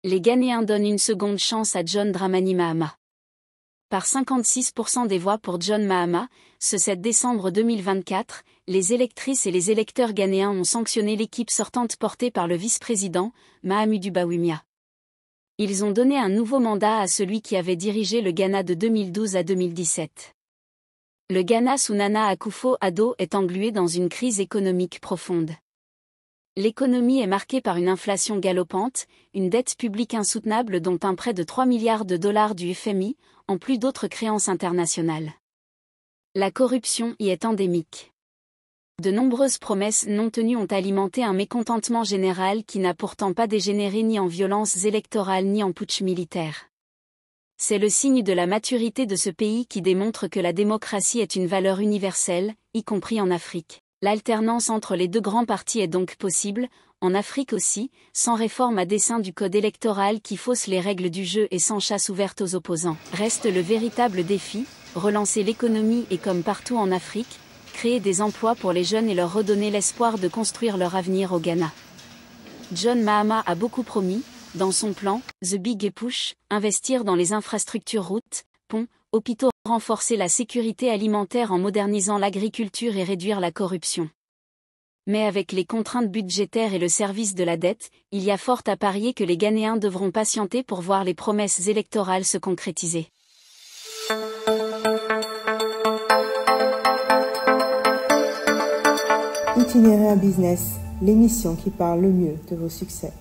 Les Ghanéens donnent une seconde chance à John Dramani Mahama. Par 56% des voix pour John Mahama, ce 7 décembre 2024, les électrices et les électeurs ghanéens ont sanctionné l'équipe sortante portée par le vice-président, Mahamudu Bawumia. Ils ont donné un nouveau mandat à celui qui avait dirigé le Ghana de 2012 à 2017. Le Ghana sous Nana Akufo-Addo est englué dans une crise économique profonde. L'économie est marquée par une inflation galopante, une dette publique insoutenable dont un prêt de 3 milliards de dollars du FMI, en plus d'autres créances internationales. La corruption y est endémique. De nombreuses promesses non tenues ont alimenté un mécontentement général qui n'a pourtant pas dégénéré ni en violences électorales ni en putsch militaire. C'est le signe de la maturité de ce pays qui démontre que la démocratie est une valeur universelle, y compris en Afrique. L'alternance entre les deux grands partis est donc possible, en Afrique aussi, sans réforme à dessein du code électoral qui fausse les règles du jeu et sans chasse ouverte aux opposants. Reste le véritable défi, relancer l'économie et comme partout en Afrique, créer des emplois pour les jeunes et leur redonner l'espoir de construire leur avenir au Ghana. John Mahama a beaucoup promis, dans son plan, The Big Push, investir dans les infrastructures routes, ponts, hôpitaux, renforcer la sécurité alimentaire en modernisant l'agriculture et réduire la corruption. Mais avec les contraintes budgétaires et le service de la dette, il y a fort à parier que les Ghanéens devront patienter pour voir les promesses électorales se concrétiser. Itinéraire Business, l'émission qui parle le mieux de vos succès.